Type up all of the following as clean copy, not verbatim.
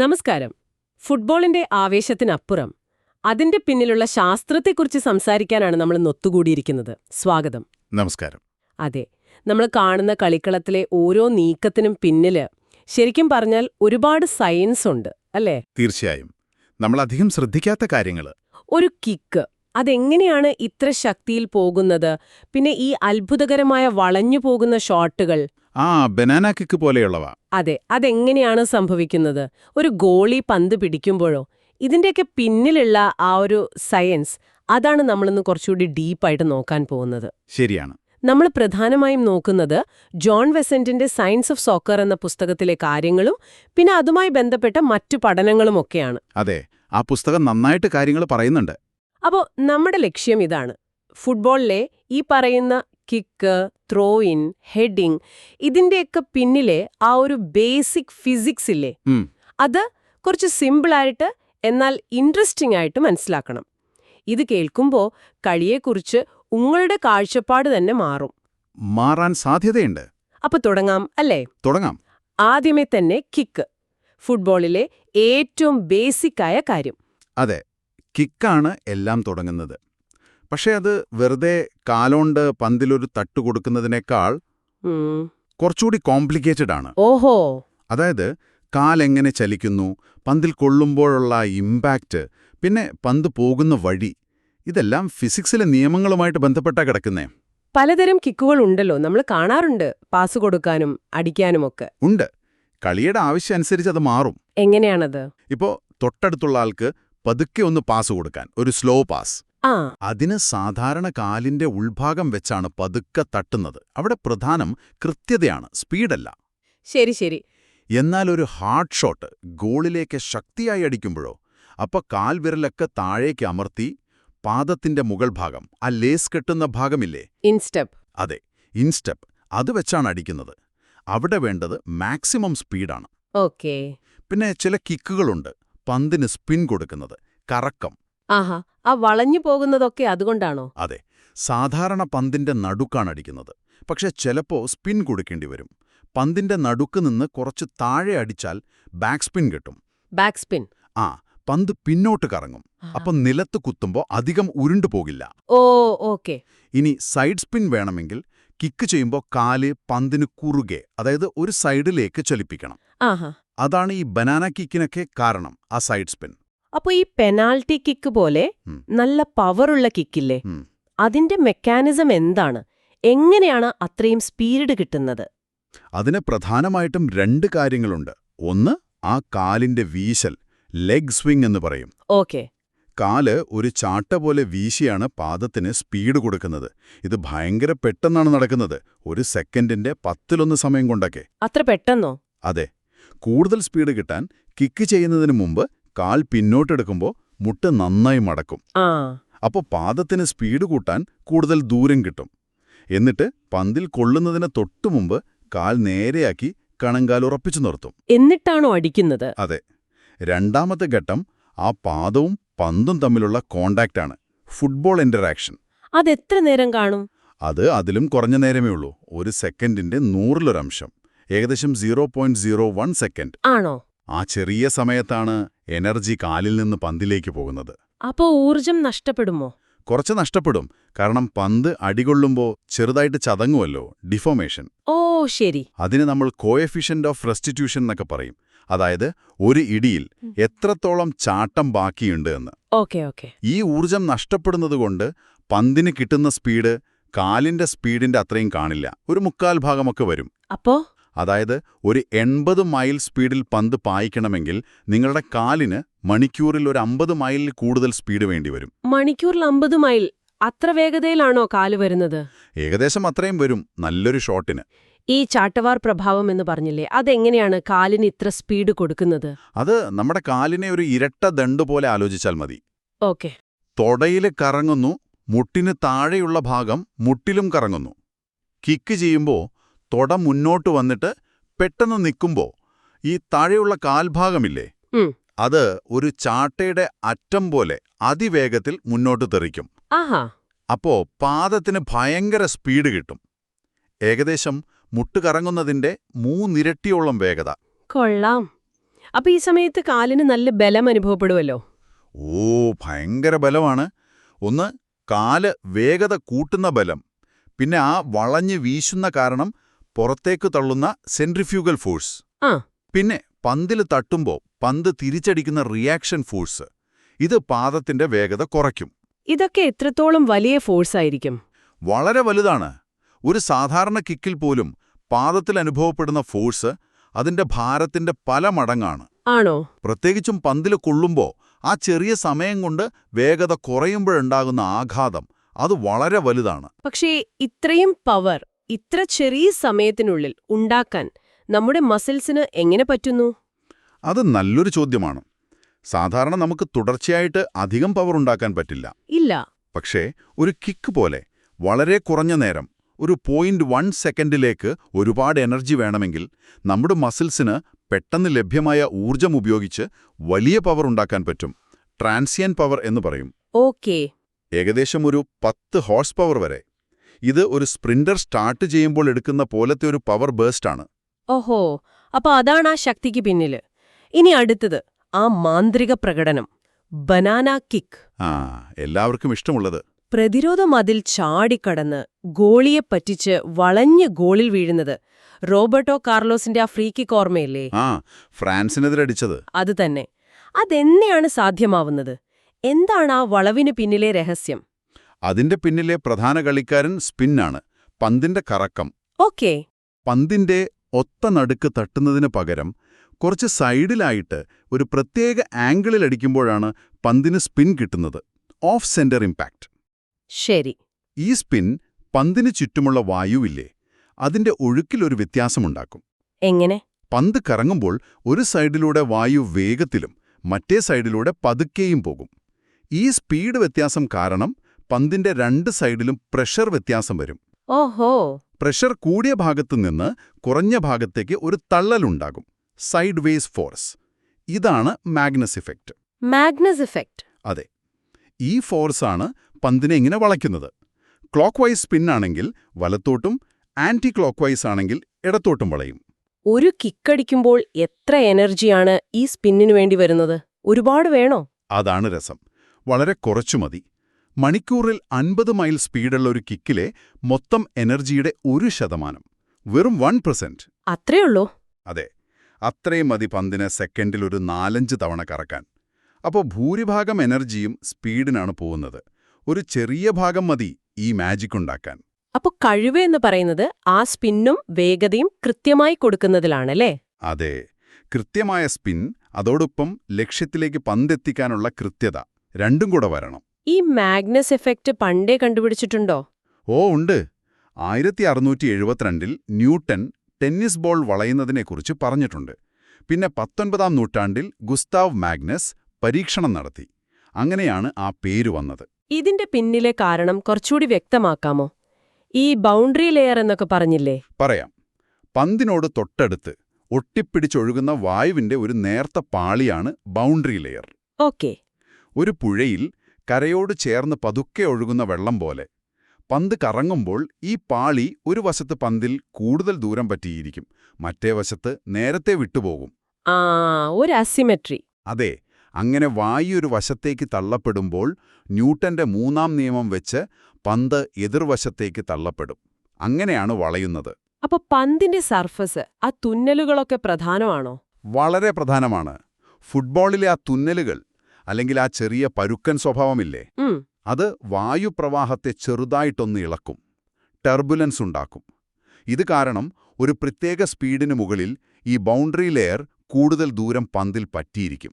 നമസ്കാരം. ഫുട്ബോളിന്റെ ആവേശത്തിനപ്പുറം അതിന്റെ പിന്നിലുള്ള ശാസ്ത്രത്തെക്കുറിച്ച് സംസാരിക്കാനാണ് നമ്മൾ ഒത്തുകൂടിയിരിക്കുന്നത്. സ്വാഗതം. നമസ്കാരം. അതെ, നമ്മൾ കാണുന്ന കളിക്കളത്തിലെ ഓരോ നീക്കത്തിനും പിന്നില് ശരിക്കും പറഞ്ഞാൽ ഒരുപാട് സയൻസ് ഉണ്ട്, അല്ലേ? തീർച്ചയായും. നമ്മളധികം ശ്രദ്ധിക്കാത്ത കാര്യങ്ങൾ. ഒരു കിക്ക് അതെങ്ങനെയാണ് ഇത്ര ശക്തിയിൽ പോകുന്നത്? പിന്നെ ഈ അത്ഭുതകരമായ വളഞ്ഞു പോകുന്ന ഷോട്ടുകൾ. Banana kick പോലെയുള്ളവ. അതെ, അതെങ്ങനെയാണ് സംഭവിക്കുന്നത്? ഒരു ഗോളി പന്ത് പിടിക്കുമ്പോഴോ? ഇതിന്റെയൊക്കെ പിന്നിലുള്ള ആ ഒരു സയൻസ്, അതാണ് നമ്മളിന്ന് കുറച്ചുകൂടി ഡീപ്പായിട്ട് നോക്കാൻ പോകുന്നത്. ശരിയാണ്. നമ്മൾ പ്രധാനമായും നോക്കുന്നത് ജോൺ വെസന്റിന്റെ സയൻസ് ഓഫ് സോക്കർ എന്ന പുസ്തകത്തിലെ കാര്യങ്ങളും പിന്നെ അതുമായി ബന്ധപ്പെട്ട മറ്റു പഠനങ്ങളുമൊക്കെയാണ്. അതെ, ആ പുസ്തകം നന്നായിട്ട് കാര്യങ്ങൾ പറയുന്നുണ്ട്. അപ്പോൾ നമ്മുടെ ലക്ഷ്യം ഇതാണ്. ഫുട്ബോളിലെ ഈ പറയുന്ന കിക്ക്, ത്രോ ഇൻ, ഹെഡിങ്, ഇതിന്റെയൊക്കെ പിന്നിലെ ആ ഒരു ബേസിക് ഫിസിക്സ് ഇല്ലേ, അത് കുറച്ച് സിമ്പിളായിട്ട് എന്നാൽ ഇൻട്രസ്റ്റിംഗ് ആയിട്ട് മനസ്സിലാക്കണം. ഇത് കേൾക്കുമ്പോൾ കളിയെക്കുറിച്ച് ഉങ്ങളുടെ കാഴ്ചപ്പാട് തന്നെ മാറാൻ സാധ്യതയുണ്ട്. അപ്പൊ തുടങ്ങാം, അല്ലേ? തുടങ്ങാം. ആദ്യമേ തന്നെ കിക്ക്, ഫുട്ബോളിലെ ഏറ്റവും ബേസിക്കായ കാര്യം. അതെ, കിക്കാണ് എല്ലാം തുടങ്ങുന്നത്. പക്ഷേ അത് വെറുതെ കാലോണ്ട് പന്തിലൊരു തട്ട് കൊടുക്കുന്നതിനേക്കാൾ കുറച്ചുകൂടി കോംപ്ലിക്കേറ്റഡ് ആണ്. ഓഹോ. അതായത് കാലെങ്ങനെ ചലിക്കുന്നു, പന്തിൽ കൊള്ളുമ്പോഴുള്ള ഇമ്പാക്റ്റ്, പിന്നെ പന്ത് പോകുന്ന വഴി, ഇതെല്ലാം ഫിസിക്സിലെ നിയമങ്ങളുമായിട്ട് ബന്ധപ്പെട്ടാ കിടക്കുന്നേ. പലതരം കിക്കുകൾ ഉണ്ടല്ലോ, നമ്മൾ കാണാറുണ്ട്. പാസ് കൊടുക്കാനും അടിക്കാനുമൊക്കെ ഉണ്ട്. കളിയുടെ ആവശ്യം അനുസരിച്ച് അത് മാറും. എങ്ങനെയാണത്? ഇപ്പോ തൊട്ടടുത്തുള്ള ആൾക്ക് പതുക്കെ ഒന്ന് പാസ് കൊടുക്കാൻ, ഒരു സ്ലോ പാസ്. അതിന് സാധാരണ കാലിന്റെ ഉൾഭാഗം വെച്ചാണ് പതുക്കെ തട്ടുന്നത്. അവിടെ പ്രധാനം കൃത്യതയാണ്, സ്പീഡല്ല. ശരി ശരി. എന്നാൽ ഒരു ഹാർഡ് ഷോട്ട് ഗോളിലേക്ക് ശക്തിയായി അടിക്കുമ്പോഴോ, അപ്പൊ കാൽവിരലൊക്കെ താഴേക്ക് അമർത്തി പാദത്തിന്റെ മുകൾ ഭാഗം, ആ ലേസ് കെട്ടുന്ന ഭാഗമില്ലേ, ഇൻസ്റ്റെപ്പ്. അതെ, ഇൻസ്റ്റെപ്പ്, അത് വെച്ചാണ് അടിക്കുന്നത്. അവിടെ വേണ്ടത് മാക്സിമം സ്പീഡാണ്. ഓക്കേ. പിന്നെ ചില കിക്കുകളുണ്ട്, പന്തിന് സ്പിൻ കൊടുക്കുന്നത്, കറക്കം. ആഹാ, ആ വളഞ്ഞു പോകുന്നതൊക്കെ അതുകൊണ്ടാണോ? അതെ, സാധാരണ പന്തിന്റെ നടുക്കാണ് അടിക്കുന്നത്. പക്ഷെ ചിലപ്പോ സ്പിൻ കൊടുക്കേണ്ടി വരും. പന്തിന്റെ നടുക്ക് നിന്ന് കുറച്ച് താഴെ അടിച്ചാൽ ബാക്ക് സ്പിൻ കിട്ടും. Back spin. പന്ത് പിന്നോട്ട് കറങ്ങും. അപ്പം നിലത്ത് കുത്തുമ്പോ അധികം ഉരുണ്ടു പോകില്ല. ഓ, ഓക്കെ. ഇനി സൈഡ് സ്പിൻ വേണമെങ്കിൽ കിക്ക് ചെയ്യുമ്പോൾ കാല് പന്തിന് കുറുകെ, അതായത് ഒരു സൈഡിലേക്ക് ചലിപ്പിക്കണം. അതാണ് ഈ ബനാന കിക്കിനൊക്കെ കാരണം, ആ സൈഡ് സ്പിൻ. അപ്പൊ ഈ പെനാൽറ്റി കിക്ക് പോലെ നല്ല പവറുള്ള കിക്കില്ലേ, അതിന്റെ മെക്കാനിസം എന്താണ്? എങ്ങനെയാണ് അത്രയും സ്പീഡ് കിട്ടുന്നത്? അതിന് പ്രധാനമായിട്ടും രണ്ട് കാര്യങ്ങളുണ്ട്. ഒന്ന്, ആ കാലിന്റെ വീശൽ, ലെഗ് സ്വിംഗ് എന്ന് പറയും. ഓക്കെ. കാല് ഒരു ചാട്ട പോലെ വീശിയാണ് പാദത്തിന് സ്പീഡ് കൊടുക്കുന്നത്. ഇത് ഭയങ്കര പെട്ടെന്നാണ് നടക്കുന്നത്, ഒരു സെക്കൻഡിന്റെ 10 സമയം കൊണ്ടൊക്കെ. അത്ര പെട്ടെന്നോ? അതെ. കൂടുതൽ സ്പീഡ് കിട്ടാൻ കിക്ക് ചെയ്യുന്നതിന് മുമ്പ് കാൽ പിന്നോട്ടെടുക്കുമ്പോൾ മുട്ട് നന്നായി മടക്കും. അപ്പോൾ പാദത്തിന് സ്പീഡ് കൂട്ടാൻ കൂടുതൽ ദൂരം കിട്ടും. എന്നിട്ട് പന്തിൽ കൊള്ളുന്നതിന് തൊട്ടുമുമ്പ് കാൽ നേരെയാക്കി കണങ്കാൽ ഉറപ്പിച്ചു നിർത്തും. എന്നിട്ടാണോ അടിക്കുന്നത്? അതെ. രണ്ടാമത്തെ ഘട്ടം ആ പാദവും പന്തും തമ്മിലുള്ള കോണ്ടാക്റ്റാണ്, ഫുട്ബോൾ ഇന്ററാക്ഷൻ. അതെത്ര നേരം കാണും? അത് അതിലും കുറഞ്ഞ നേരമേ ഉള്ളൂ. ഒരു സെക്കൻഡിന്റെ 100 ഏകദേശം 0.01 സെക്കൻഡ്. ആണോ? ആ ചെറിയ സമയത്താണ് എനർജി കാലിൽ നിന്ന് പന്തിലേക്ക് പോകുന്നത്. അപ്പോ ഊർജം നഷ്ടപ്പെടുമോ? കുറച്ച് നഷ്ടപ്പെടും. കാരണം പന്ത് അടികൊള്ളുമ്പോൾ ചെറുതായിട്ട് ചതങ്ങുമല്ലോ, ഡിഫോമേഷൻ. ഓ, ശരി. അതിന് നമ്മൾ കോഎഫിഷ്യന്റ് ഓഫ് റെസ്റ്റിറ്റ്യൂഷൻ എന്നൊക്കെ പറയും. അതായത് ഒരു ഇടിയിൽ എത്രത്തോളം ചാട്ടം ബാക്കിയുണ്ട് എന്ന്. Okay okay. ഈ ഊർജം നഷ്ടപ്പെടുന്നതുകൊണ്ട് പന്തിന് കിട്ടുന്ന സ്പീഡ് കാലിന്റെ സ്പീഡിന്റെ അത്രയും കാണില്ല, ഒരു 1/4 ഭാഗമൊക്കെ വരും. അപ്പോ അതായത് ഒരു 80 മൈൽ സ്പീഡിൽ പന്ത് പായിക്കണമെങ്കിൽ നിങ്ങളുടെ കാലിന് മണിക്കൂറിൽ ഒരു 50 മൈലിൽ കൂടുതൽ സ്പീഡ് വേണ്ടിവരും. മണിക്കൂറിൽ 50 മൈൽ? അത്ര വേഗതയിലാണോ കാല് വരുന്നത്? ഏകദേശം അത്രയും വരും നല്ലൊരു ഷോട്ടിന്. ഈ ചാട്ടവാർ പ്രഭാവം എന്ന് പറഞ്ഞില്ലേ, അതെങ്ങനെയാണ് കാലിന് ഇത്ര സ്പീഡ് കൊടുക്കുന്നത്? അത് നമ്മുടെ കാലിനെ ഒരു ഇരട്ട ദണ്ട് പോലെ ആലോചിച്ചാൽ മതി. ഓക്കെ. തൊടയില് കറങ്ങുന്നു, മുട്ടിന് താഴെയുള്ള ഭാഗം മുട്ടിലും കറങ്ങുന്നു. കിക്ക് ചെയ്യുമ്പോൾ തൊട മുന്നോട്ട് വന്നിട്ട് പെട്ടെന്ന് നിൽക്കുമ്പോൾ ഈ താഴെയുള്ള കാൽഭാഗമില്ലേ, അത് ഒരു ചാട്ടയുടെ അറ്റം പോലെ അതിവേഗത്തിൽ മുന്നോട്ട് തെറിക്കും. അപ്പോ പാദത്തിന് ഭയങ്കര സ്പീഡ് കിട്ടും. ഏകദേശം മുട്ട് കറങ്ങുന്നതിന്റെ 3 ഇരട്ടിയോളം വേഗത. കൊള്ളാം. അപ്പൊ ഈ സമയത്ത് കാലിന് നല്ല ബലം അനുഭവപ്പെടുമല്ലോ. ഓ, ഭയങ്കര ബലമാണ്. ഒന്ന്, കാല് വേഗത കൂട്ടുന്ന ബലം. പിന്നെ ആ വളഞ്ഞ് വീശുന്ന കാരണം പുറത്തേക്ക് തള്ളുന്ന സെൻട്രിഫ്യൂഗൽ ഫോഴ്സ്. ആ പിന്നെ പന്തിൽ തട്ടുമ്പോ പന്ത് തിരിച്ചടിക്കുന്ന റിയാക്ഷൻ ഫോഴ്സ്. ഇത് പാദത്തിന്റെ വേഗത കുറയ്ക്കും. ഇതൊക്കെ എത്രത്തോളം വലിയ ഫോഴ്സ് ആയിരിക്കും? വളരെ വലുതാണ്. ഒരു സാധാരണ കിക്കിൽ പോലും പാദത്തിൽ അനുഭവപ്പെടുന്ന ഫോഴ്സ് അതിന്റെ ഭാരത്തിന്റെ പല മടങ്ങാണ്. ആണോ? പ്രത്യേകിച്ചും പന്തിൽ കൊള്ളുമ്പോൾ ആ ചെറിയ സമയം കൊണ്ട് വേഗത കുറയുമ്പോഴുണ്ടാകുന്ന ആഘാതം അത് വളരെ വലുതാണ്. പക്ഷേ ഇത്രയും പവർ ഇത്ര ചെറിയ സമയത്തിനുള്ളിൽ ഉണ്ടാക്കാൻ നമ്മുടെ മസിൽസിന് എങ്ങനെ പറ്റുന്നു? അത് നല്ലൊരു ചോദ്യമാണ്. സാധാരണ നമുക്ക് തുടർച്ചയായിട്ട് അധികം പവർ ഉണ്ടാക്കാൻ പറ്റില്ല. ഇല്ല. പക്ഷേ ഒരു കിക്ക് പോലെ വളരെ കുറഞ്ഞ നേരം, ഒരു 0.1 സെക്കൻഡിലേക്ക് ഒരുപാട് എനർജി വേണമെങ്കിൽ നമ്മുടെ മസിൽസിന് പെട്ടെന്ന് ലഭ്യമായ ഊർജം ഉപയോഗിച്ച് വലിയ പവർ ഉണ്ടാക്കാൻ പറ്റും. ട്രാൻസിയൻ പവർ എന്ന് പറയും. ഓക്കേ. ഏകദേശം ഒരു 10 ഹോഴ്സ് പവർ വരെ. ഇത് ഒരു സ്പ്രിന്റർ സ്റ്റാർട്ട് ചെയ്യുമ്പോൾ എടുക്കുന്ന പോലത്തെ ഒരു പവർ ബേസ്റ്റാണ്. ഓഹോ, അപ്പൊ അതാണ് ആ ശക്തിക്ക് പിന്നില്. ഇനി അടുത്തത് ആ മാന്ത്രിക പ്രകടനം, ബനാന കിക്ക്. എല്ലാവർക്കും ഇഷ്ടമുള്ളത്. പ്രതിരോധ മതിൽ ചാടിക്കടന്ന് ഗോളിയെ പറ്റിച്ച് വളഞ്ഞ് ഗോളിൽ വീഴുന്നത്. റോബർട്ടോ കാർലോസിന്റെ ആ ഫ്രീ കിക്ക് ഓർമ്മയില്ലേ? ഫ്രാൻസിനെതിരടിച്ചത്. അത് തന്നെ. അതെന്നെയാണ് സാധ്യമാവുന്നത്? എന്താണ് ആ വളവിന് പിന്നിലെ രഹസ്യം? അതിന്റെ പിന്നിലെ പ്രധാന കളിക്കാരൻ സ്പിന്നാണ്, പന്തിന്റെ കറക്കം. ഓക്കേ. പന്തിന്റെ ഒത്ത നടുക്ക് തട്ടുന്നതിന് പകരം കുറച്ച് സൈഡിലായിട്ട് ഒരു പ്രത്യേക ആംഗിളിൽ അടിക്കുമ്പോഴാണ് പന്തിന് സ്പിൻ കിട്ടുന്നത്. Of centre impact. ശരി. ഈ സ്പിൻ പന്തിന് ചുറ്റുമുള്ള വായുവില്ലേ, അതിന്റെ ഒഴുക്കിലൊരു വ്യത്യാസമുണ്ടാക്കും. എങ്ങനെ? പന്ത് കറങ്ങുമ്പോൾ ഒരു സൈഡിലൂടെ വായു വേഗത്തിലും മറ്റേ സൈഡിലൂടെ പതുക്കെയും പോകും. ഈ സ്പീഡ് വ്യത്യാസം കാരണം പന്തിന്റെ രണ്ട് സൈഡിലും പ്രഷർ വ്യത്യാസം വരും. ഓഹോ. പ്രഷർ കൂടിയ ഭാഗത്തു നിന്ന് കുറഞ്ഞ ഭാഗത്തേക്ക് ഒരു തള്ളലുണ്ടാകും. Sideways force. ഇതാണ് മാഗ്നസ് ഇഫക്റ്റ്. Magnus effect. അതെ. ഈ ഫോഴ്സാണ് പന്തിനെ ഇങ്ങനെ വളയ്ക്കുന്നത്. ക്ലോക്ക് വൈസ് സ്പിന്നാണെങ്കിൽ വലത്തോട്ടും ആന്റി ക്ലോക്ക് വൈസ് ആണെങ്കിൽ ഇടത്തോട്ടും വളയും. ഒരു കിക്കടിക്കുമ്പോൾ എത്ര എനർജിയാണ് ഈ സ്പിന്നിനു വേണ്ടി വരുന്നത്? ഒരുപാട് വേണോ? അതാണ് രസം. വളരെ കുറച്ചു മതി. മണിക്കൂറിൽ 50 മൈൽ സ്പീഡുള്ള ഒരു കിക്കിലെ മൊത്തം എനർജിയുടെ 1%. വെറും 1%. അത്രയുള്ളൂ? അതെ. അത്രയും മതി പന്തിന് സെക്കൻഡിൽ ഒരു 4-5 തവണ കറക്കാൻ. അപ്പോൾ ഭൂരിഭാഗം എനർജിയും സ്പീഡിനാണ് പോകുന്നത്. ഒരു ചെറിയ ഭാഗം മതി ഈ മാജിക് ഉണ്ടാക്കാൻ. അപ്പൊ കഴിവ് എന്ന് പറയുന്നത് ആ സ്പിന്നും വേഗതയും കൃത്യമായി കൊടുക്കുന്നതിലാണല്ലേ? അതെ. കൃത്യമായ സ്പിൻ, അതോടൊപ്പം ലക്ഷ്യത്തിലേക്ക് പന്തെത്തിക്കാനുള്ള കൃത്യത, രണ്ടും കൂടെ വരണം. ഈ മാഗ്നസ് എഫക്റ്റ് പണ്ടേ കണ്ടുപിടിച്ചിട്ടുണ്ടോ? ഓ ഉണ്ട്. 1672 ന്യൂട്ടൺ ടെന്നീസ് ബോൾ വളയുന്നതിനെക്കുറിച്ച് പറഞ്ഞിട്ടുണ്ട്. പിന്നെ 19-ാം നൂറ്റാണ്ടിൽ ഗുസ്താവ് മാഗ്നസ് പരീക്ഷണം നടത്തി. അങ്ങനെയാണ് ആ പേര് വന്നത്. ഇതിന്റെ പിന്നിലെ കാരണം കുറച്ചുകൂടി വ്യക്തമാക്കാമോ? ഈ ബൗണ്ടറി ലെയർ എന്നൊക്കെ പറഞ്ഞില്ലേ? പറയാം. പന്തിനോട് തൊട്ടടുത്ത് ഒട്ടിപ്പിടിച്ചൊഴുകുന്ന വായുവിന്റെ ഒരു നേർത്ത പാളിയാണ് ബൗണ്ടറി ലെയർ. ഓക്കേ. ഒരു പുഴയിൽ കരയോട് ചേർന്ന് പതുക്കെ ഒഴുകുന്ന വെള്ളം പോലെ. പന്ത് കറങ്ങുമ്പോൾ ഈ പാളി ഒരു വശത്ത് പന്തിൽ കൂടുതൽ ദൂരം പറ്റിയിരിക്കും, മറ്റേ വശത്ത് നേരത്തെ വിട്ടുപോകും. ഒരു അസിമെട്രി. അതെ. അങ്ങനെ വായു ഒരു വശത്തേക്ക് തള്ളപ്പെടുമ്പോൾ ന്യൂട്ടന്റെ 3-ാം നിയമം വെച്ച് പന്ത് എതിർവശത്തേക്ക് തള്ളപ്പെടും. അങ്ങനെയാണ് വളയുന്നത്. അപ്പൊ പന്തിന്റെ സർഫസ്, ആ തുന്നലുകളൊക്കെ പ്രധാനമാണോ? വളരെ പ്രധാനമാണ്. ഫുട്ബോളിലെ ആ തുന്നലുകൾ, അല്ലെങ്കിൽ ആ ചെറിയ പരുക്കൻ സ്വഭാവമില്ലേ, അത് വായുപ്രവാഹത്തെ ചെറുതായിട്ടൊന്ന് ഇളക്കും, ടർബുലൻസ് ഉണ്ടാക്കും. ഇത് കാരണം ഒരു പ്രത്യേക സ്പീഡിന് മുകളിൽ ഈ ബൗണ്ടറി ലെയർ കൂടുതൽ ദൂരം പന്തിൽ പറ്റിയിരിക്കും.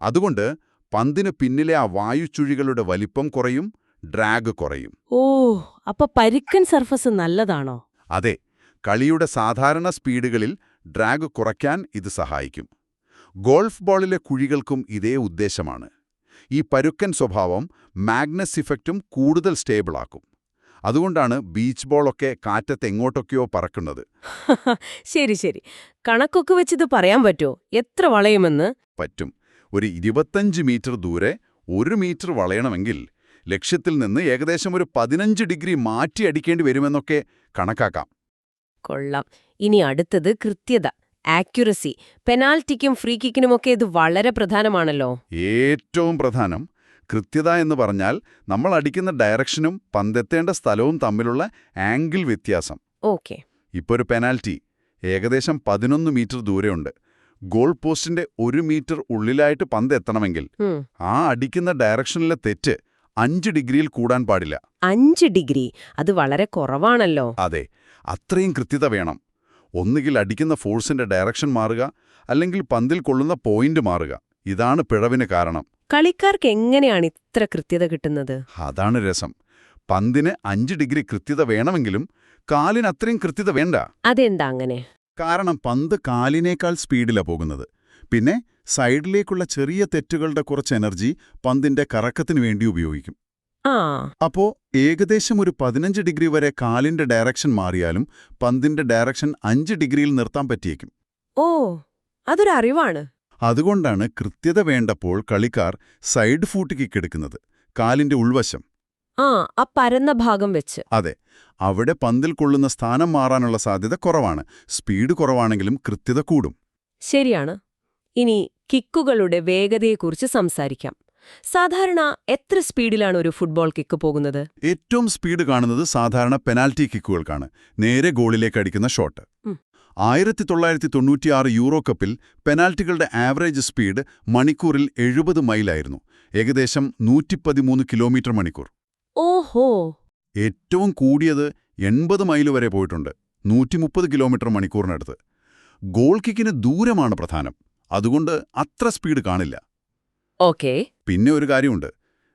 അതുകൊണ്ട് പന്തിനു പിന്നിലെ ആ വായുചുഴികളുടെ വലിപ്പം കുറയും, ഡ്രാഗ് കുറയും. ഓ, അപ്പൊ പരുക്കൻ സർഫസ് നല്ലതാണോ? അതെ. കളിയുടെ സാധാരണ സ്പീഡുകളിൽ ഡ്രാഗ് കുറയ്ക്കാൻ ഇത് സഹായിക്കും. ഗോൾഫ് ബോളിലെ കുഴികൾക്കും ഇതേ ഉദ്ദേശമാണ്. ഈ പരുക്കൻ സ്വഭാവം മാഗ്നസ് ഇഫക്റ്റും കൂടുതൽ സ്റ്റേബിളാക്കും. അതുകൊണ്ടാണ് ബീച്ച് ബോളൊക്കെ കാറ്റത്ത് എങ്ങോട്ടൊക്കെയോ പറക്കുന്നത്. ശരി. കണക്കൊക്കെ വെച്ചിത് പറയാൻ പറ്റുമോ എത്ര വളയുമെന്ന്? പറ്റും. ഒരു 25 മീറ്റർ ദൂരെ 1 മീറ്റർ വളയണമെങ്കിൽ ലക്ഷ്യത്തിൽ നിന്ന് ഏകദേശം ഒരു 15 ഡിഗ്രി മാറ്റി അടിക്കേണ്ടി വരുമെന്നൊക്കെ കണക്കാക്കാം. കൊള്ളാം. ഇനി അടുത്തത് കൃത്യത. ആക്യുറസി. പെനാൽറ്റിക്കും ഫ്രീ കിക്കിനുമൊക്കെ ഇത് വളരെ പ്രധാനമാണല്ലോ. ഏറ്റവും പ്രധാനം കൃത്യത എന്ന് പറഞ്ഞാൽ നമ്മൾ അടിക്കുന്ന ഡയറക്ഷനും പന്തെത്തേണ്ട സ്ഥലവും തമ്മിലുള്ള ആംഗിൾ വ്യത്യാസം. ഓക്കെ. ഇപ്പോൾ ഒരു പെനാൽറ്റി ഏകദേശം 11 മീറ്റർ ദൂരെയുണ്ട്. ഗോൾ പോസ്റ്റിന്റെ 1 മീറ്റർ ഉള്ളിലായിട്ട് പന്ത് എത്തണമെങ്കിൽ ആ അടിക്കുന്ന ഡയറക്ഷനിലെ തെറ്റ് 5 ഡിഗ്രിയിൽ കൂടാൻ പാടില്ല. 5 ഡിഗ്രി, അത് വളരെ കുറവാണല്ലോ. അതെ, അത്രയും കൃത്യത വേണം. ഒന്നുകിൽ അടിക്കുന്ന ഫോഴ്സിന്റെ ഡയറക്ഷൻ മാറുക, അല്ലെങ്കിൽ പന്തിൽ കൊള്ളുന്ന പോയിന്റ് മാറുക. ഇതാണ് പിഴവിന് കാരണം. കളിക്കാർക്ക് എങ്ങനെയാണ് ഇത്ര കൃത്യത കിട്ടുന്നത്? അതാണ് രസം. പന്തിന് 5 ഡിഗ്രി കൃത്യത വേണമെങ്കിലും കാലിന് അത്രയും കൃത്യത വേണ്ട. അതെന്താ അങ്ങനെ? കാരണം പന്ത് കാലിനേക്കാൾ സ്പീഡിലാ പോകുന്നത്. പിന്നെ സൈഡിലേക്കുള്ള ചെറിയ തെറ്റുകളുടെ കുറച്ച് എനർജി പന്തിന്റെ കറക്കത്തിനു വേണ്ടി ഉപയോഗിക്കും. ആ. അപ്പോ ഏകദേശം ഒരു 15 ഡിഗ്രി വരെ കാലിന്റെ ഡയറക്ഷൻ മാറിയാലും പന്തിന്റെ ഡയറക്ഷൻ 5 ഡിഗ്രിയിൽ നിർത്താൻ പറ്റിയേക്കും. ഓ, അതൊരു അറിവാണ്. അതുകൊണ്ടാണ് കൃത്യത വേണ്ടപ്പോൾ കളിക്കാർ സൈഡ് ഫൂട്ട് കിക്ക് എടുക്കുന്നത്, കാലിന്റെ ഉൾവശം. ആ പരന്ന ഭാഗം വെച്ച്. അതെ, അവിടെ പന്തിൽ കൊള്ളുന്ന സ്ഥാനം മാറാനുള്ള സാധ്യത കുറവാണ്. സ്പീഡ് കുറവാണെങ്കിലും കൃത്യത കൂടും. ശരിയാണ്. ഇനി കിക്കുകളുടെ വേഗതയെക്കുറിച്ച് സംസാരിക്കാം. സാധാരണ എത്ര സ്പീഡിലാണ് ഒരു ഫുട്ബോൾ കിക്ക് പോകുന്നത്? ഏറ്റവും സ്പീഡ് കാണുന്നത് സാധാരണ പെനാൽറ്റി കിക്കുകൾക്കാണ്, നേരെ ഗോളിലേക്ക് അടിക്കുന്ന ഷോട്ട്. 1996 യൂറോ കപ്പിൽ പെനാൽറ്റികളുടെ ആവറേജ് സ്പീഡ് മണിക്കൂറിൽ 70 മൈലായിരുന്നു, ഏകദേശം 113 കിലോമീറ്റർ മണിക്കൂർ. ഓഹോ. ഏറ്റവും കൂടിയത് 80 മൈൽ വരെ പോയിട്ടുണ്ട്, 130 കിലോമീറ്റർ മണിക്കൂറിനടുത്ത്. ഗോൾ കിക്കിന് ദൂരമാണ് പ്രധാനം, അതുകൊണ്ട് അത്ര സ്പീഡ് കാണില്ല. ഓക്കേ. പിന്നെ ഒരു കാര്യമുണ്ട്,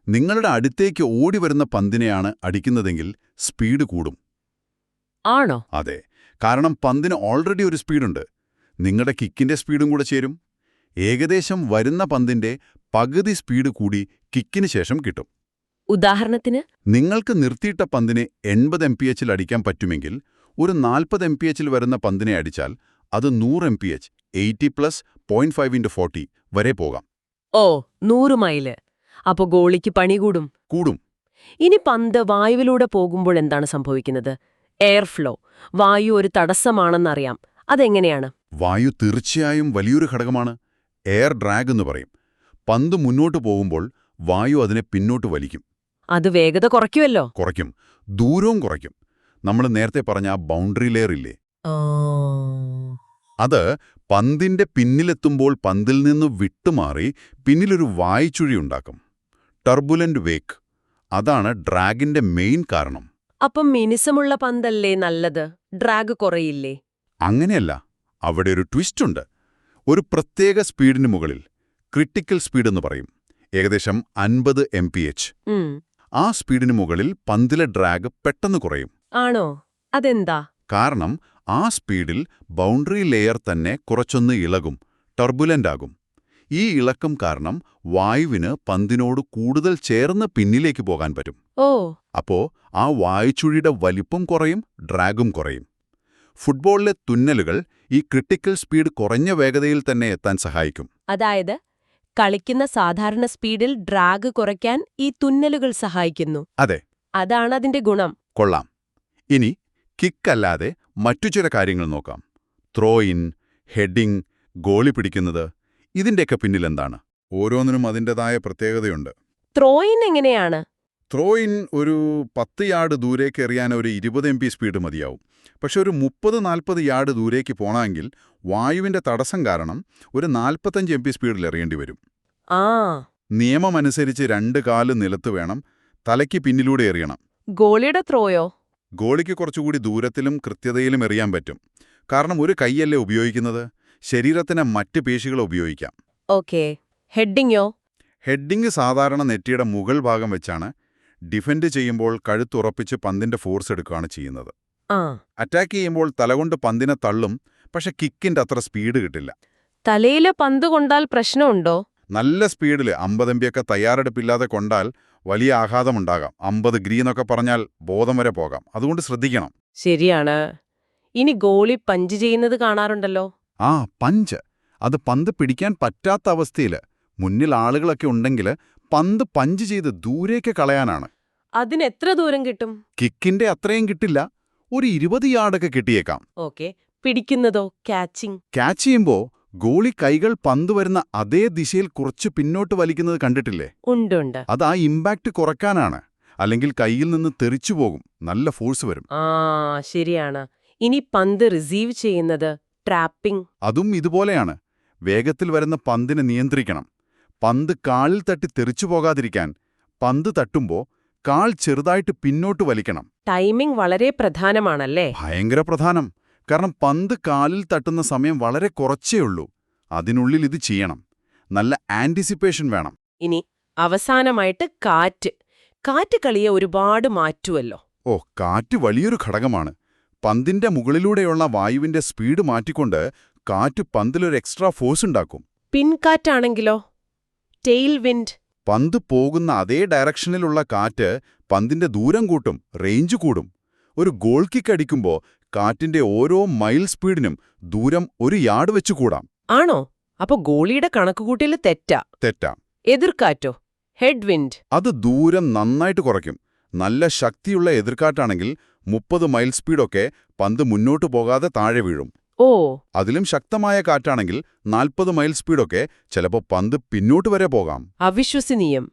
നിങ്ങളുടെ അടുത്തേക്ക് ഓടി വരുന്ന പന്തിനെയാണ് അടിക്കുന്നതെങ്കിൽ സ്പീഡ് കൂടും. ആണോ? അതെ, കാരണം പന്തിന് ഓൾറെഡി ഒരു സ്പീഡുണ്ട്. നിങ്ങളുടെ കിക്കിന്റെ സ്പീഡും കൂടെ ചേരും. ഏകദേശം വരുന്ന പന്തിന്റെ പകുതി സ്പീഡ് കൂടി കിക്കിന് ശേഷം കിട്ടും. ഉദാഹരണത്തിന്, നിങ്ങൾക്ക് നിർത്തിയിട്ട പന്തിനെ 80 MPH അടിക്കാൻ പറ്റുമെങ്കിൽ ഒരു 40 MPH വരുന്ന പന്തിനെ അടിച്ചാൽ അത് 100 MPH 80+0.5 × 40 വരെ പോകാം. ഓ, 100 മൈല്. അപ്പോ ഗോളിക്ക് പണി കൂടും. കൂടും. ഇനി പന്ത് വായുവിലൂടെ പോകുമ്പോഴെന്താണ് സംഭവിക്കുന്നത്? Air flow. വായു ഒരു തടസ്സമാണെന്നറിയാം. അതെങ്ങനെയാണ്? വായു തീർച്ചയായും വലിയൊരു ഘടകമാണ്. എയർ ഡ്രാഗ് എന്ന് പറയും. പന്ത് മുന്നോട്ട് പോകുമ്പോൾ വായു അതിനെ പിന്നോട്ട് വലിക്കും. അത് വേഗത കുറയ്ക്കുമല്ലോ. കുറയ്ക്കും, ദൂരവും കുറയ്ക്കും. നമ്മൾ നേരത്തെ പറഞ്ഞ ആ ബൗണ്ടറി ലെയർ ഇല്ലേ, അത് പന്തിന്റെ പിന്നിലെത്തുമ്പോൾ പന്തിൽ നിന്ന് വിട്ടുമാറി പിന്നിലൊരു വായുചുഴിയുണ്ടാക്കും, ടർബുലന്റ് വേക്ക്. അതാണ് ഡ്രാഗിന്റെ മെയിൻ കാരണം. അപ്പം മിനുസമുള്ള പന്തല്ലേ നല്ലത്? ഡ്രാഗ് കുറയില്ലേ? അങ്ങനെയല്ല, അവിടെ ഒരു ട്വിസ്റ്റുണ്ട്. ഒരു പ്രത്യേക സ്പീഡിന് മുകളിൽ, ക്രിട്ടിക്കൽ സ്പീഡ് എന്ന് പറയും, ഏകദേശം 50 MPH. ആ സ്പീഡിന് മുകളിൽ പന്തിലെ ഡ്രാഗ് പെട്ടെന്ന് കുറയും. ആണോ? അതെന്താ? കാരണം ആ സ്പീഡിൽ ബൗണ്ടറി ലെയർ തന്നെ കുറച്ചൊന്ന് ഇളകും, ടർബുലന്റ് ആകും. ഈ ഇളക്കം കാരണം വായുവിന് പന്തിനോട് കൂടുതൽ ചേർന്ന് പിന്നിലേക്ക് പോകാൻ പറ്റും. ഓ. അപ്പോ ആ വായുചുഴിയുടെ വലിപ്പം കുറയും, ഡ്രാഗും കുറയും. ഫുട്ബോളിലെ തുന്നലുകൾ ഈ ക്രിട്ടിക്കൽ സ്പീഡ് കുറഞ്ഞ വേഗതയിൽ തന്നെ എത്താൻ സഹായിക്കും. അതായത് കളിക്കുന്ന സാധാരണ സ്പീഡിൽ ഡ്രാഗ് കുറയ്ക്കാൻ ഈ തുന്നലുകൾ സഹായിക്കുന്നു. അതെ. അതാണ് അതിന്റെ ഗുണം. കൊള്ളാം. ഇനി കിക്കല്ലാതെ മറ്റു ചില കാര്യങ്ങൾ നോക്കാം. ത്രോ ഇൻ, ഹെഡിംഗ്, ഗോളി പിടിക്കുന്നത്, ഇതിന്റെയൊക്കെ പിന്നിലെന്താണ്? ഓരോന്നിനും അതിൻ്റെതായ പ്രത്യേകതയുണ്ട്. ത്രോയിൻ എങ്ങനെയാണ്? ത്രോ ഇൻ ഒരു 10 യാർഡ് ദൂരേക്ക് എറിയാൻ ഒരു 20 MP സ്പീഡ് മതിയാവും. പക്ഷെ ഒരു 30-40 യാർഡ് ദൂരേക്ക് പോണമെങ്കിൽ വായുവിന്റെ തടസ്സം കാരണം ഒരു 45 MP സ്പീഡിൽ എറിയേണ്ടി വരും. ആ. നിയമമനുസരിച്ച് 2 കാല് നിലത്ത് വേണം, തലയ്ക്ക് പിന്നിലൂടെ എറിയണം. ഗോളിയുടെ ത്രോയോ? ഗോളിക്ക് കുറച്ചുകൂടി ദൂരത്തിലും കൃത്യതയിലും എറിയാൻ പറ്റും. കാരണം ഒരു കൈയല്ലേ ഉപയോഗിക്കുന്നത്, ശരീരത്തിന് മറ്റ് പേശികൾ ഉപയോഗിക്കാം. ഓക്കേ. ഹെഡിങ്ങോ? ഹെഡിങ് സാധാരണ നെറ്റിയുടെ മുകൾ ഭാഗം വെച്ചാണ്. ഡിഫെൻഡ് ചെയ്യുമ്പോൾ കഴുത്തുറപ്പിച്ച് പന്തിന്റെ ഫോഴ്സ് എടുക്കുകയാണ് ചെയ്യുന്നത്. അറ്റാക്ക് ചെയ്യുമ്പോൾ തലകൊണ്ട് പന്തിനെ തള്ളും, പക്ഷെ കിക്കിന്റെ അത്ര സ്പീഡ് കിട്ടില്ല. തലയിലെ പന്ത് കൊണ്ടാൽ പ്രശ്നമുണ്ടോ? നല്ല സ്പീഡിൽ 50 MPയൊക്കെ തയ്യാറെടുപ്പില്ലാതെ കൊണ്ടാൽ വലിയ ആഘാതമുണ്ടാകാം. 50 ഡിഗ്രി എന്നൊക്കെ പറഞ്ഞാൽ ബോധം വരെ പോകാം. അതുകൊണ്ട് ശ്രദ്ധിക്കണം. ശരിയാണ്. ഇനി ഗോളി പഞ്ച് ചെയ്യുന്നത് കാണാറുണ്ടല്ലോ. ആ പഞ്ച്, അത് പന്ത് പിടിക്കാൻ പറ്റാത്ത അവസ്ഥയിൽ മുന്നിൽ ആളുകളൊക്കെ ഉണ്ടെങ്കിൽ പന്ത് പഞ്ച് ചെയ്ത് ദൂരേക്ക് കളയാനാണ്. അതിനെത്ര ദൂരം കിട്ടും? കിക്കിന്റെ അത്രയും കിട്ടില്ല, ഒരു 20 യാർഡൊക്കെ കിട്ടിയേക്കാം. ഓക്കെ. പിടിക്കുന്നതോ ക്യാച്ചിങ്? ക്യാച്ച് ചെയ്യുമ്പോൾ ഗോളി കൈകൾ പന്ത് വരുന്ന അതേ ദിശയിൽ കുറച്ച് പിന്നോട്ട് വലിക്കുന്നത് കണ്ടിട്ടില്ലേ? ഉണ്ട്. അത് ആ ഇമ്പാക്റ്റ് കുറയ്ക്കാനാണ്. അല്ലെങ്കിൽ കൈയിൽ നിന്ന് തെറിച്ചു പോകും, നല്ല ഫോഴ്സ് വരും. ആ ശരിയാണ്. ഇനി പന്ത് റിസീവ് ചെയ്യുന്നത് ട്രാപ്പിംഗ്. അതും ഇതുപോലെയാണ്. വേഗത്തിൽ വരുന്ന പന്തിനെ നിയന്ത്രിക്കണം. പന്ത് കാലിൽ തട്ടി തെറിച്ചു പോകാതിരിക്കാൻ പന്ത് തട്ടുമ്പോൾ കാൽ ചെറുതായിട്ട് പിന്നോട്ട് വലിക്കണം. ടൈമിംഗ് വളരെ പ്രധാനമാണല്ലേ? ഭയങ്കര പ്രധാനം. കാരണം പന്ത് കാലിൽ തട്ടുന്ന സമയം വളരെ കുറച്ചേ ഉള്ളൂ. അതിനുള്ളിൽ ഇത് ചെയ്യണം. നല്ല ആന്റിസിപ്പേഷൻ വേണം. ഇനി അവസാനമായിട്ട് കാറ്റ്. കാറ്റ് കളിയെ ഒരുപാട് മാറ്റുമല്ലോ. ഓ, കാറ്റ് വലിയൊരു ഘടകമാണ്. പന്തിന്റെ മുകളിലൂടെയുള്ള വായുവിന്റെ സ്പീഡ് മാറ്റിക്കൊണ്ട് കാറ്റ് പന്തിലൊരു എക്സ്ട്രാ ഫോഴ്സ് ഉണ്ടാക്കും. പിൻകാറ്റാണെങ്കിലോ? Tail wind. പന്ത് പോകുന്ന അതേ ഡയറക്ഷനിലുള്ള കാറ്റ് പന്തിന്റെ ദൂരം കൂട്ടും, റേഞ്ച് കൂടും. ഒരു ഗോൾ കിക്ക് അടിക്കുമ്പോൾ കാറ്റിന്റെ ഓരോ മൈൽ സ്പീഡിനും ദൂരം 1 യാർഡ് വെച്ചു കൂടാം. ആണോ? അപ്പൊ ഗോളിയുടെ കണക്കുകൂട്ടൽ തെറ്റാ. എതിർക്കാറ്റോ? Head wind. അത് ദൂരം നന്നായിട്ട് കുറയ്ക്കും. നല്ല ശക്തിയുള്ള എതിർക്കാറ്റാണെങ്കിൽ 30 മൈൽ സ്പീഡൊക്കെ പന്ത് മുന്നോട്ടു പോകാതെ താഴെ വീഴും. ഓ. അതിലും ശക്തമായ കാറ്റാണെങ്കിൽ 40 മൈൽ സ്പീഡൊക്കെ ചിലപ്പോൾ പന്ത് പിന്നോട്ട് വരെ പോകാം. അവിശ്വസനീയം.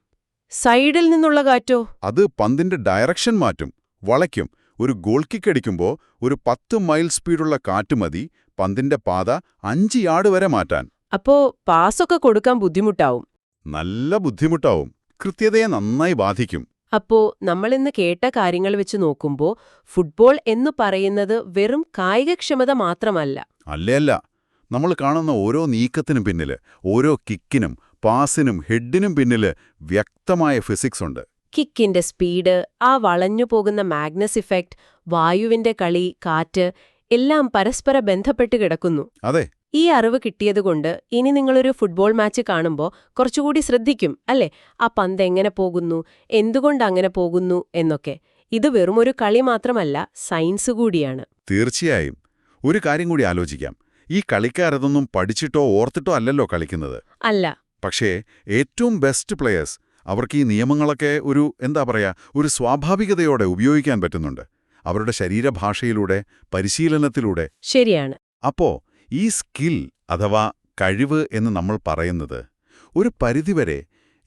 സൈഡിൽ നിന്നുള്ള കാറ്റോ? അത് പന്തിന്റെ ഡയറക്ഷൻ മാറ്റും, വളയ്ക്കും. ഒരു ഗോൾ കിക്ക് അടിക്കുമ്പോൾ ഒരു 10 മൈൽ സ്പീഡുള്ള കാറ്റ് മതി പന്തിന്റെ പാത 5 യാർഡ് വരെ മാറ്റാൻ. അപ്പോ പാസൊക്കെ കൊടുക്കാൻ ബുദ്ധിമുട്ടാവും. നല്ല ബുദ്ധിമുട്ടാവും. കൃത്യതയെ നന്നായി ബാധിക്കും. അപ്പോ നമ്മളിന്ന് കേട്ട കാര്യങ്ങൾ വെച്ച് നോക്കുമ്പോ ഫുട്ബോൾ എന്നു പറയുന്നത് വെറും കായികക്ഷമത മാത്രമല്ല. അല്ല. നമ്മൾ കാണുന്ന ഓരോ നീക്കത്തിനും പിന്നില്, ഓരോ കിക്കിനും പാസിനും ഹെഡിനും പിന്നില് വ്യക്തമായ ഫിസിക്സ് ഉണ്ട്. കിക്കിന്റെ സ്പീഡ്, ആ വളഞ്ഞു പോകുന്ന മാഗ്നസ് ഇഫക്റ്റ്, വായുവിന്റെ കളി, കാറ്റ് എല്ലാം പരസ്പര ബന്ധപ്പെട്ട് കിടക്കുന്നു. അതെ. ഈ അറിവ് കിട്ടിയതുകൊണ്ട് ഇനി നിങ്ങളൊരു ഫുട്ബോൾ മാച്ച് കാണുമ്പോൾ കുറച്ചുകൂടി ശ്രദ്ധിക്കും അല്ലേ? ആ പന്ത് എങ്ങനെ പോകുന്നു, എന്തുകൊണ്ടങ്ങനെ പോകുന്നു എന്നൊക്കെ. ഇത് വെറുമൊരു കളി മാത്രമല്ല, സയൻസ് കൂടിയാണ്. തീർച്ചയായും. ഒരു കാര്യം കൂടി ആലോചിക്കാം. ഈ കളിക്കാരതൊന്നും പഠിച്ചിട്ടോ ഓർത്തിട്ടോ അല്ലല്ലോ കളിക്കുന്നത്. അല്ല. പക്ഷേ ഏറ്റവും ബെസ്റ്റ് പ്ലെയേഴ്സ് അവർക്ക് ഈ നിയമങ്ങളൊക്കെ ഒരു സ്വാഭാവികതയോടെ ഉപയോഗിക്കാൻ പറ്റുന്നുണ്ട്. അവരുടെ ശരീരഭാഷയിലൂടെ, പരിശീലനത്തിലൂടെ. ശരിയാണ്. അപ്പോ ഈ സ്കിൽ അഥവാ കഴിവ് എന്ന് നമ്മൾ പറയുന്നത് ഒരു പരിധിവരെ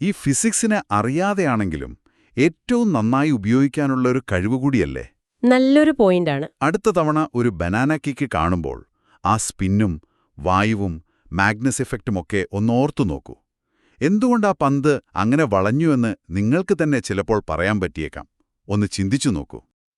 ഈ ഫിസിക്സിനെ അറിയാതെയാണെങ്കിലും ഏറ്റവും നന്നായി ഉപയോഗിക്കാനുള്ള ഒരു കഴിവ് കൂടിയല്ലേ? നല്ലൊരു പോയിന്റാണ്. അടുത്ത തവണ ഒരു ബനാന കിക്ക് കാണുമ്പോൾ ആ സ്പിന്നും വായുവും മാഗ്നസ് എഫക്റ്റുമൊക്കെ ഒന്നോർത്തു നോക്കൂ. എന്തുകൊണ്ടാ പന്ത് അങ്ങനെ വളഞ്ഞുവെന്ന് നിങ്ങൾക്ക് തന്നെ ചിലപ്പോൾ പറയാൻ പറ്റിയേക്കാം. ഒന്ന് ചിന്തിച്ചു നോക്കൂ.